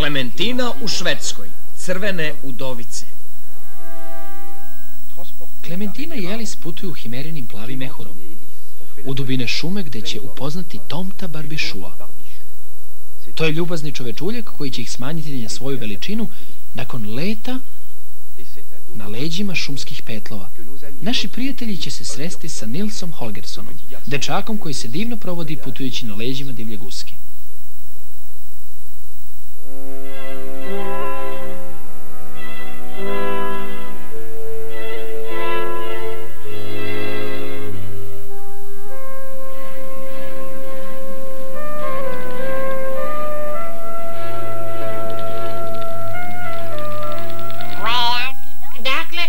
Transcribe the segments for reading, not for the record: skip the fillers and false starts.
Klementina u Švedskoj, crvene udovice. Klementina i Elis putuju himerinim plavim mehurom u dubine šume gde će upoznati Tomta Barbišua. To je ljubazni čovečuljak koji će ih smanjiti na svoju veličinu nakon leta na leđima šumskih petlova. Naši prijatelji će se sresti sa Nilsom Holgerssonom, dečakom koji se divno provodi putujući na leđima divlje guske.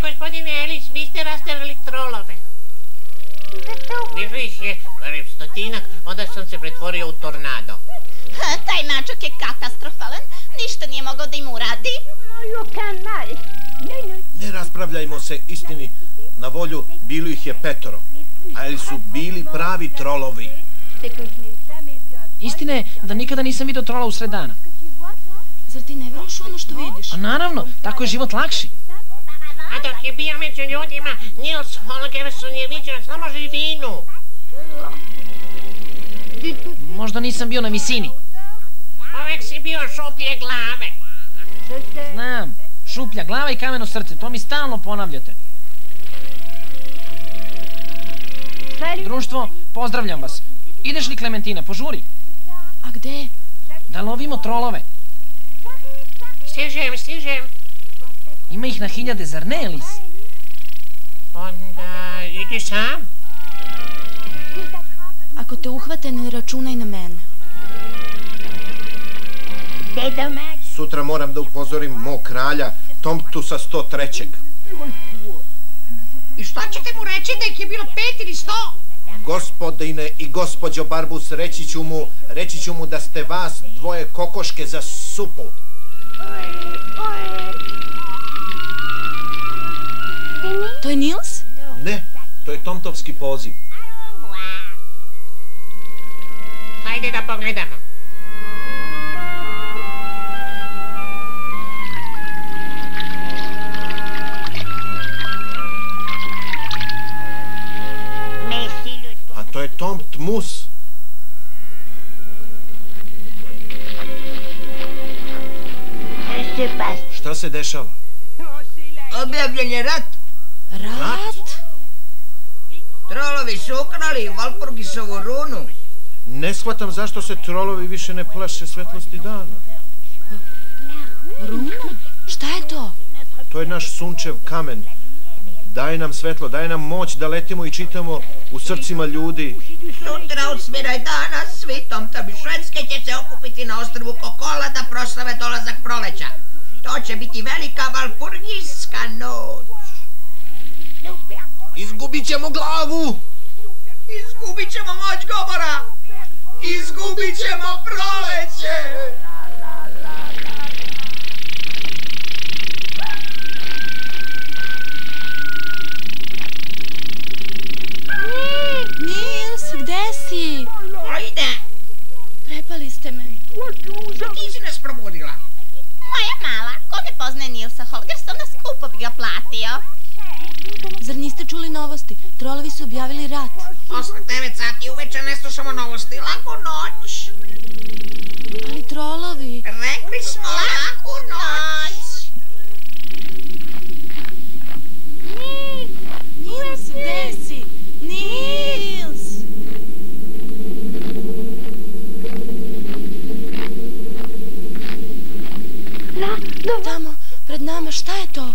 Gospodine Elis, vi ste rasterali trolove. Bilo ih je 100-tinak, onda sam se pretvorio u tornado. Taj mačak je katastrofalan, ništa nije mogao da im uradi. Ne raspravljajmo se, istini, na volju bilo ih je 5, ali su bili pravi trolovi. Istina je da nikada nisam vidio trola usred dana. Zar ti ne veruješ ono što vidiš? A naravno, tako je život lakši. A dok je bio među ljudima, Nils Holgersson je vidio samo živinu. Možda nisam bio na visini. Uvek si bio šuplje glave. Znam, šuplja glava i kameno srce, to mi stalno ponavljate. Društvo, pozdravljam vas. Ideš li, Klementina, požuri? A gde? Da lovimo trolove. Stižem. Ima ih na hiljade, zar ne, Elis? Onda idi sam. Ako te uhvate, ne računaj na mene. Sutra moram da upozorim mog kralja, Tomtusa 103. I šta ćete mu reći da ih je bilo 5 ili 100? Gospodine i gospođo Barbus, reći ću mu da ste vas dvoje kokoške za supu. To je Nils? Ne, to je Tomtovski poziv. Hajde da pogledamo. A to je Tomt Mus. Šta se dešava? Objavljen je rat. Rat? Trolovi su ukrali Valpurgisovu runu. Ne shvatam zašto se trolovi više ne plaše svetlosti dana. Runa? Šta je to? To je naš sunčev kamen. Daje nam svetlo, daje nam moć da letimo i čitamo u srcima ljudi. Sutra u smiraj dana svi Tomtovi Švedske će se okupiti na ostrvu Kokola da proslave dolazak proleća. To će biti velika Valpurgijska noć. Izgubit ćemo glavu! Izgubit ćemo moć govora! Izgubit ćemo proleće! Nils, gde si? Ajde! Prepali ste me. Ti si nas probudila. Moja mala, ko ne poznaje Nilsa Holgerssona, skupo bi ga platio. Zar niste čuli novosti? Trolovi su objavili rat. Posle 9 sati uveče ne slušamo novosti. Laku noć. Ali trolovi... Rekli smo laku noć. Nils, gde si? Nils! Tamo, pred nama, šta je to?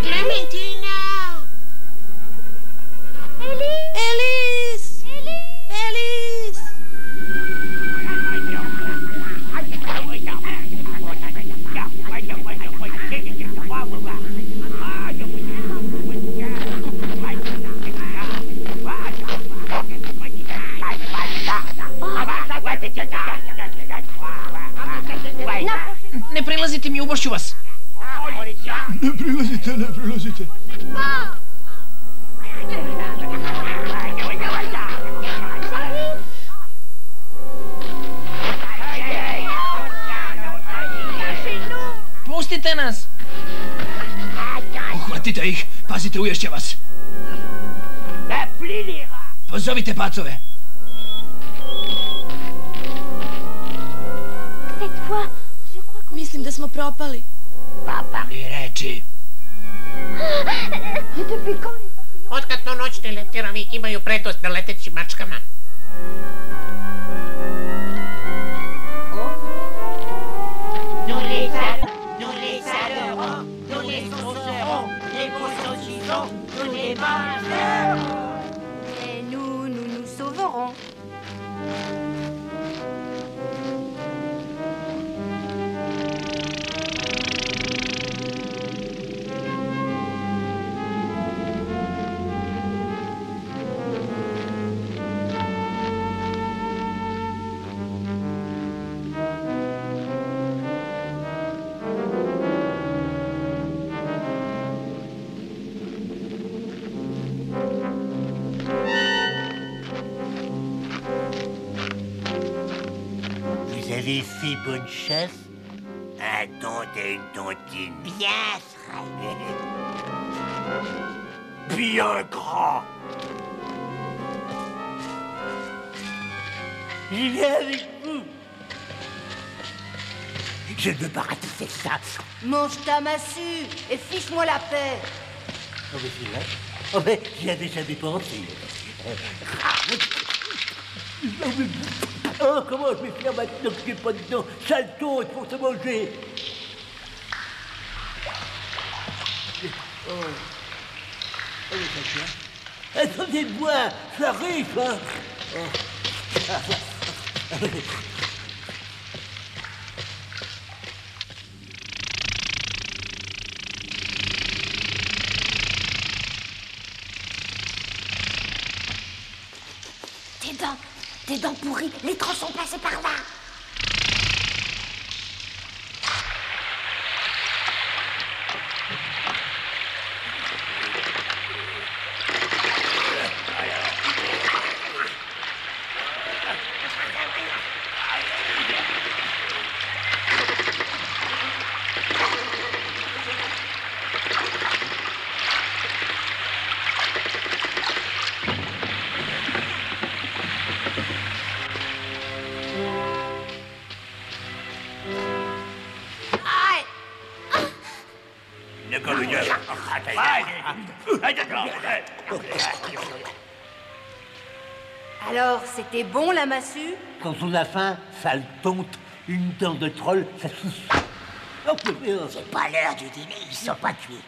Klementina! Elis! Elis! Pazite, uješće vas. Pozovite pacove. Mislim da smo propali. Ni reči. Otkad to noćni letirovi imaju prednost na letećim mačkama? Nous les salerons, nous les saucerons, les beaux saucissons, nous les mangerons. Et nous nous sauverons. Vous avez fait bonne chasse? Un tonte et une tontine. Bien frais. Bien grand. Je viens avec vous. Je ne veux pas rater ça. Mange ta massue et fiche-moi la paix. Oh, mais c'est vrai. Oh, mais j'y avais jamais pensé. Oh, comment je vais faire maintenant que j'ai pas de dents? Salton, il faut se manger. Oh, oh ça tient. Attendez-moi, ça arrive, hein. Tes dents pourries, les trolls sont passés par là. Alors, c'était bon la massue? Quand on a faim, ça le tonte. Une dent de troll, ça suffit. C'est pas l'heure du dîner, ils sont pas cuits.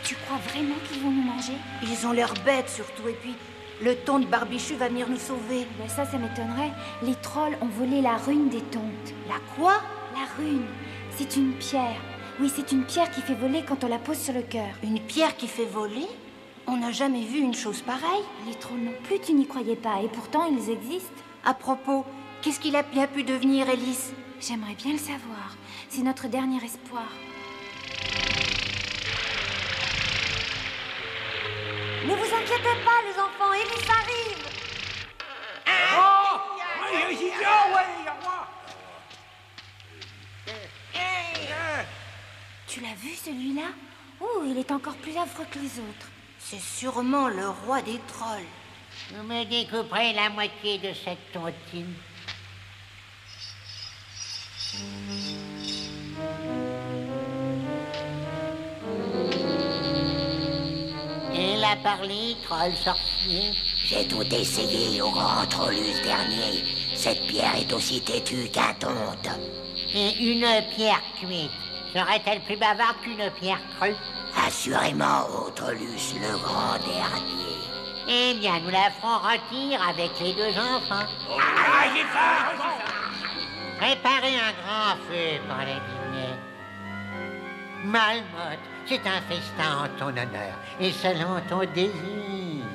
Tu crois vraiment qu'ils vont nous manger? Ils ont l'air bêtes surtout, et puis le tonte Barbichu va venir nous sauver. Ben ça m'étonnerait. Les trolls ont volé la rune des tontes. La quoi? La rune, c'est une pierre. Oui, c'est une pierre qui fait voler quand on la pose sur le cœur. Une pierre qui fait voler? On n'a jamais vu une chose pareille. Les trolls non plus, tu n'y croyais pas, et pourtant ils existent. À propos, qu'est-ce qu'il a bien pu devenir, Élise? J'aimerais bien le savoir. C'est notre dernier espoir. Ne vous inquiétez pas, les enfants, Élise arrive. Tu l'as vu, celui-là? Oh, il est encore plus affreux que les autres. C'est sûrement le roi des trolls. Vous me découperez la moitié de cette tontine. Il a parlé, troll sorcier. J'ai tout essayé au grand Trollus dernier. Cette pierre est aussi têtue qu'un tonte. Et une pierre cuite, serait-elle plus bavarde qu'une pierre crue? Assurément, ô Trollus, le grand dernier. Eh bien, nous la ferons rôtir avec les deux enfants. Préparez un grand feu pour le dîner. Malmotte, c'est un festin en ton honneur et selon ton désir.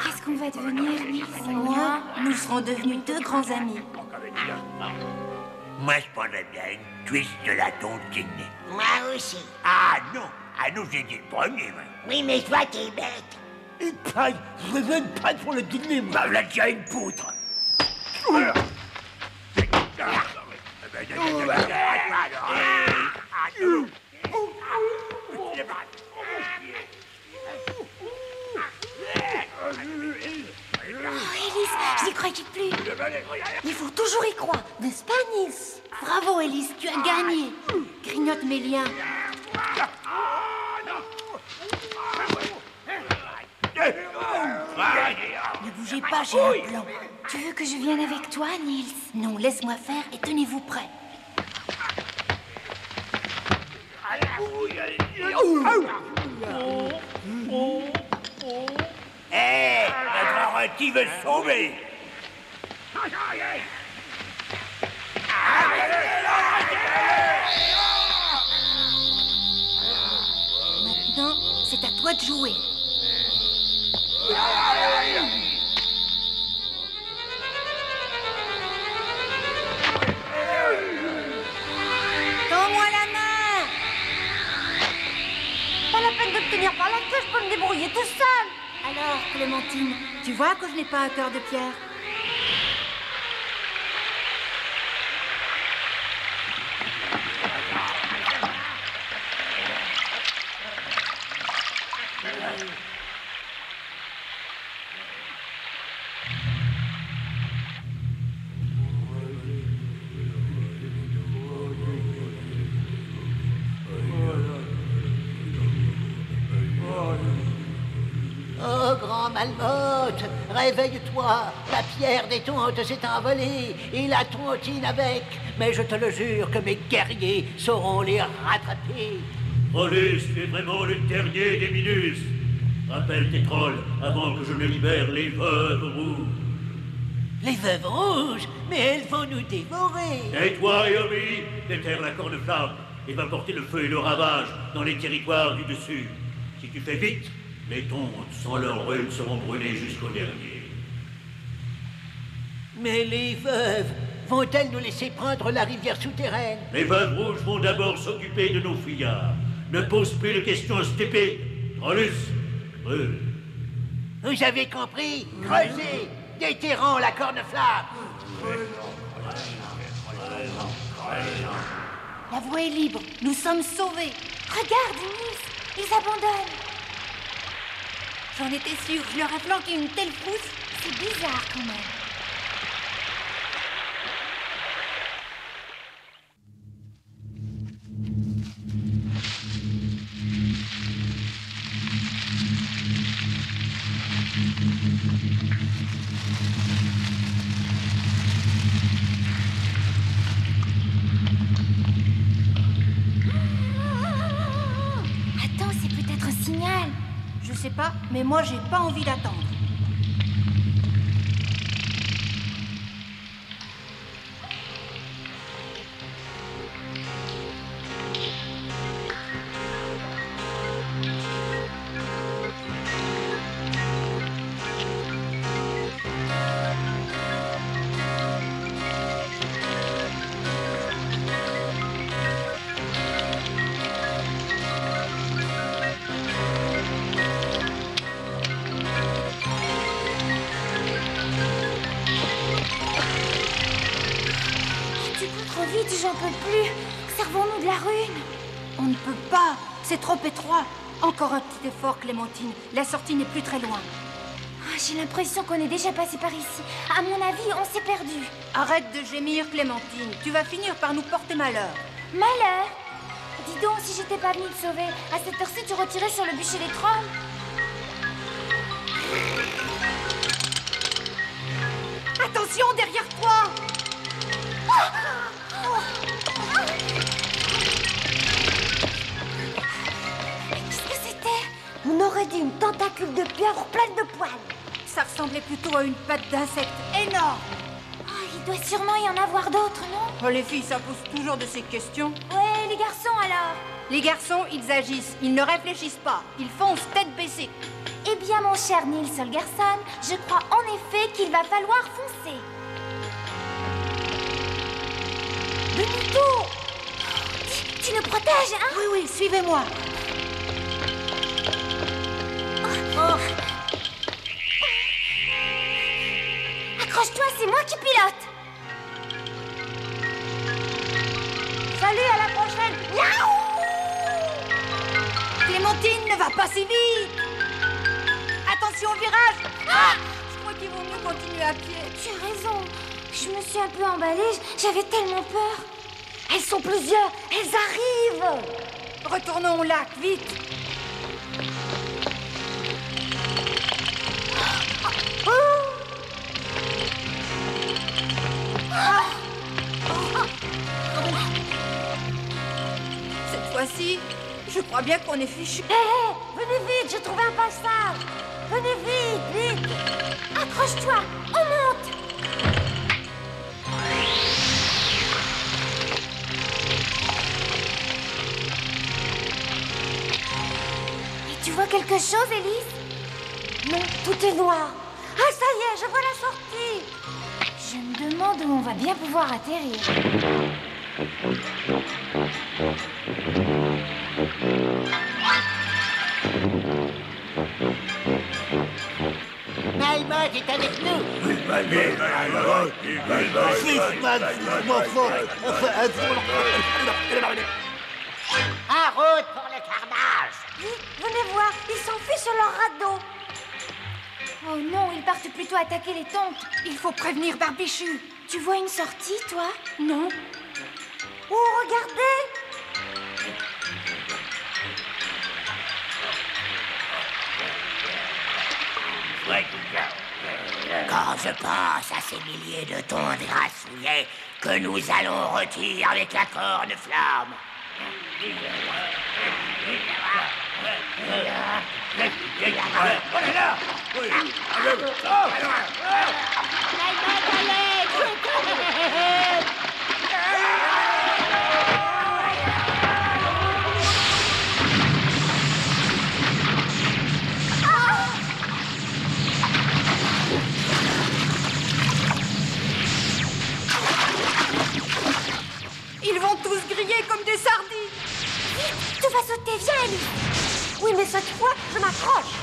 Qu'est-ce qu'on va devenir, lui? Moi, nous serons devenus deux grands amis. Moi, je prendrais bien une twist de la tontine. Moi aussi. Ah non, j'ai dit le premier, moi. Oui, mais toi, t'es bête. Une paille, je veux une paille pour le dîner, moi. Bah, là, tiens une poutre. Élise, je n'y croyais plus. Il faut toujours y croire, n'est-ce pas, Nils? Bravo, Élise, tu as gagné. Grignote mes liens. Ne bougez pas, j'ai un plan. Tu veux que je vienne avec toi, Nils? Non, laisse-moi faire et tenez-vous prêts. Hé, notre rôti veut sauver. Maintenant, c'est à toi de jouer. Tends-moi la main. Pas la peine de me tenir par la queue, je peux me débrouiller tout seul. Alors, Clémentine, tu vois que je n'ai pas un cœur de pierre? Oh, grand Malmotte, réveille-toi. La pierre des tontes s'est envolée et la tontine avec. Mais je te le jure que mes guerriers sauront les rattraper. Trollus, tu es vraiment le dernier des Minus. Rappelle tes trolls avant que je ne libère les veuves rouges. Les veuves rouges? Mais elles vont nous dévorer. Et toi, Yomi, déterre la corne-flamme et va porter le feu et le ravage dans les territoires du dessus. Si tu fais vite, les tontes sans leur ruine seront brûlées jusqu'au dernier. Mais les veuves, vont-elles nous laisser prendre la rivière souterraine? Les veuves rouges vont d'abord s'occuper de nos fuyards. Ne pose plus de questions stupides. Trollus, brûle. Vous avez compris? Creusez! Déterrons la corne-flamme! La voie est libre, nous sommes sauvés. Regarde, Nils, ils abandonnent. J'en étais sûre, je leur ai flanqué une telle frousse. C'est bizarre quand même. Attends, c'est peut-être un signal. Je sais pas, mais moi j'ai pas envie d'attendre. Trop vite, j'en peux plus. Servons-nous de la rune. On ne peut pas, c'est trop étroit. Encore un petit effort, Clémentine. La sortie n'est plus très loin. J'ai l'impression qu'on est déjà passé par ici. À mon avis, on s'est perdu. Arrête de gémir, Clémentine. Tu vas finir par nous porter malheur. Malheur? Dis donc, si j'étais pas venue te sauver, à cette heure-ci, tu retirais sur le bûcher des trolls. Attention, derrière toi! Qu'est-ce que c'était? On aurait dit une tentacule de pierre pleine de poils. Ça ressemblait plutôt à une patte d'insecte énorme. Il doit sûrement y en avoir d'autres, non? Oh, les filles, ça pose toujours de ces questions. Ouais, les garçons alors? Les garçons, ils agissent, ils ne réfléchissent pas, ils foncent tête baissée. Eh bien, mon cher Nils Holgersson, je crois en effet qu'il va falloir foncer. Benito! Tu nous protèges, hein? Oui, oui, suivez-moi. Accroche-toi, c'est moi qui pilote. Salut à pas si vite! Attention au virage! Ah! Je crois qu'il vaut mieux continuer à pied. Tu as raison. Je me suis un peu emballée. J'avais tellement peur. Elles sont plusieurs. Elles arrivent. Retournons au lac, vite! Cette fois-ci, je crois bien qu'on est fichu. Hé, venez vite, j'ai trouvé un passage. Venez vite, vite. Accroche-toi, on monte. Et tu vois quelque chose, Élise? Non, tout est noir. Ah, ça y est, je vois la sortie. Je me demande où on va bien pouvoir atterrir. Melmoth est avec nous. En route pour le carnage. Vite, venez voir, ils s'enfuient sur leur radeau. Oh non, ils partent plutôt attaquer les tontes. Il faut prévenir Barbichu. Tu vois une sortie, toi? Non. Oh, regardez! Quand je pense à ces milliers de tonnes grassouillées que nous allons rôtir avec la corne-flamme. Ils vont tous griller comme des sardines. Vite, tu vas sauter, viens, Ellie. Oui, mais cette fois, je m'accroche.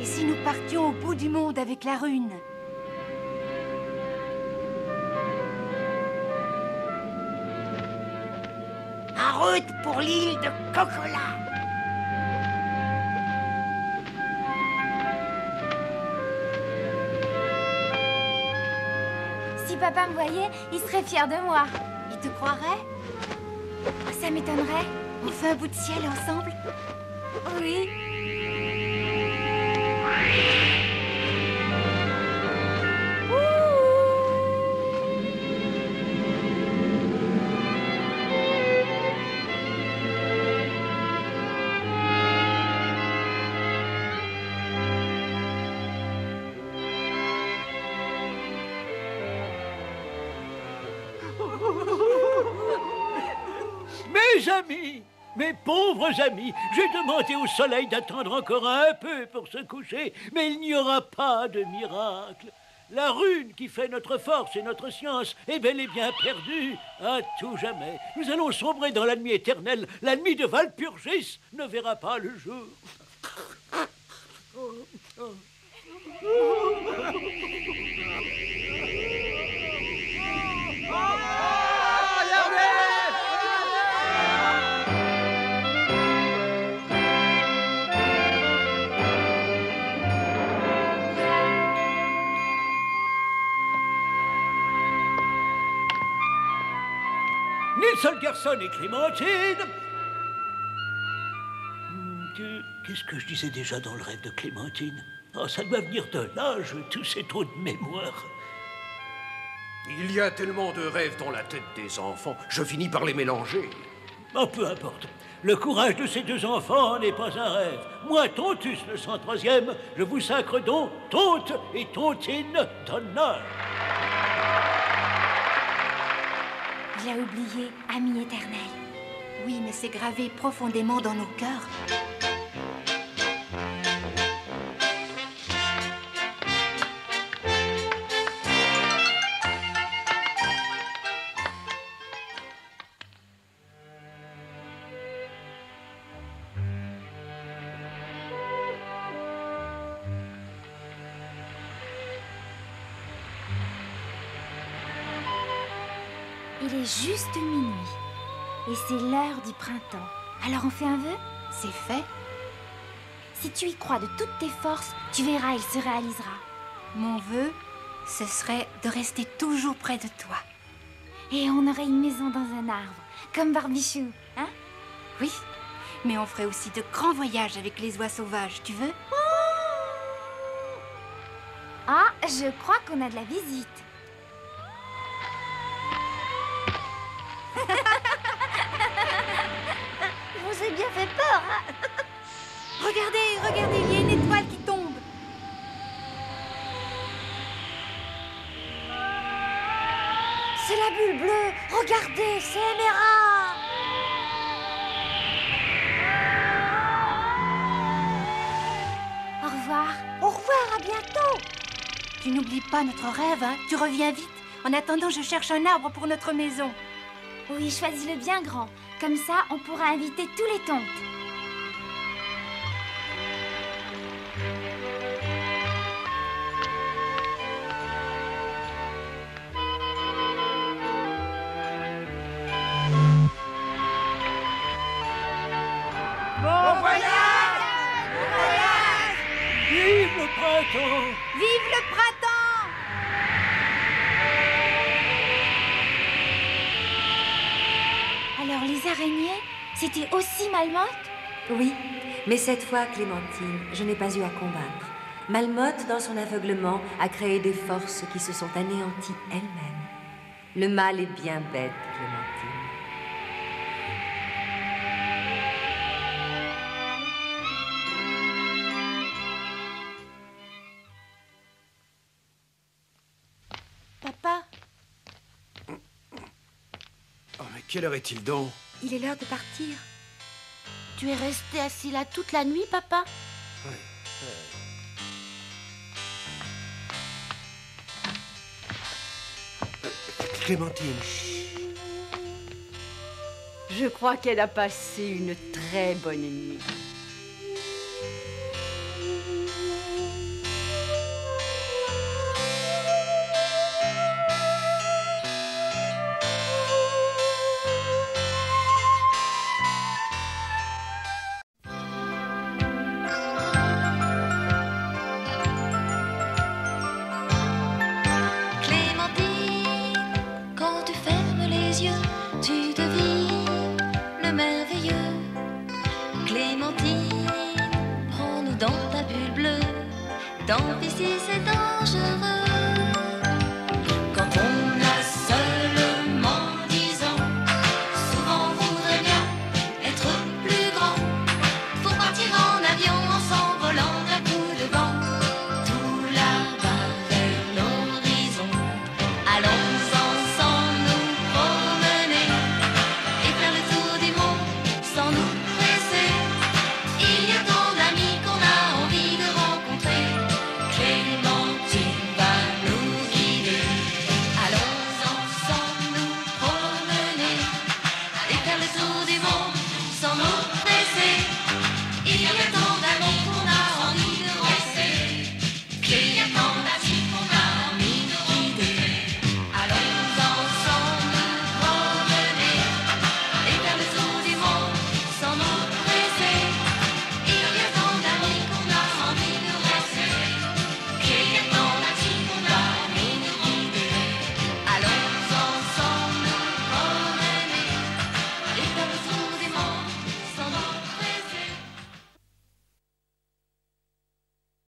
Et si nous partions au bout du monde avec la rune? En route pour l'île de Cocola. Si papa me voyait, il serait fier de moi. Il te croirait? Ça m'étonnerait. On fait un bout de ciel ensemble? Oui. Mes amis, mes pauvres amis, j'ai demandé au soleil d'attendre encore un peu pour se coucher, mais il n'y aura pas de miracle. La rune qui fait notre force et notre science est bel et bien perdue à tout jamais. Nous allons sombrer dans la nuit éternelle. La nuit de Walpurgis ne verra pas le jour. Nils Holgersson et Clémentine. Qu'est-ce que je disais déjà dans le rêve de Clémentine? Oh, ça doit venir de l'âge, tous ces trous de mémoire. Il y a tellement de rêves dans la tête des enfants, je finis par les mélanger. Oh, peu importe. Le courage de ces deux enfants n'est pas un rêve. Moi, Tontus, le 103e, je vous sacre donc Tonte et Tontine d'honneur. Je l'ai oublié, ami éternel. Oui, mais c'est gravé profondément dans nos cœurs. Il est juste minuit. Et c'est l'heure du printemps. Alors on fait un vœu? C'est fait. Si tu y crois de toutes tes forces, tu verras, il se réalisera. Mon vœu, ce serait de rester toujours près de toi. Et on aurait une maison dans un arbre, comme Barbichou, hein? Oui, mais on ferait aussi de grands voyages avec les oies sauvages, tu veux? Ah, je crois qu'on a de la visite. Je vous ai bien fait peur, hein? Regardez, regardez, il y a une étoile qui tombe. C'est la bulle bleue. Regardez, c'est Émeraude. Au revoir. Au revoir, à bientôt. Tu n'oublies pas notre rêve, hein? Tu reviens vite. En attendant, je cherche un arbre pour notre maison. Oui, choisis-le bien grand. Comme ça, on pourra inviter tous les tontes. Bon voyage! Bon voyage! Vive le printemps! Vive le printemps! Alors les araignées, c'était aussi Malmotte? Oui, mais cette fois, Clémentine, je n'ai pas eu à combattre. Malmotte, dans son aveuglement, a créé des forces qui se sont anéanties elles-mêmes. Le mal est bien bête, Clémentine. Papa, Oh, mais quelle heure est-il donc? Il est l'heure de partir. Tu es resté assis là toute la nuit, papa? Clémentine. Je crois qu'elle a passé une très bonne nuit. Quand tu fermes les yeux, tu devines le merveilleux. Clémentine, prends-nous dans ta bulle bleue. Tant pis si c'est dangereux.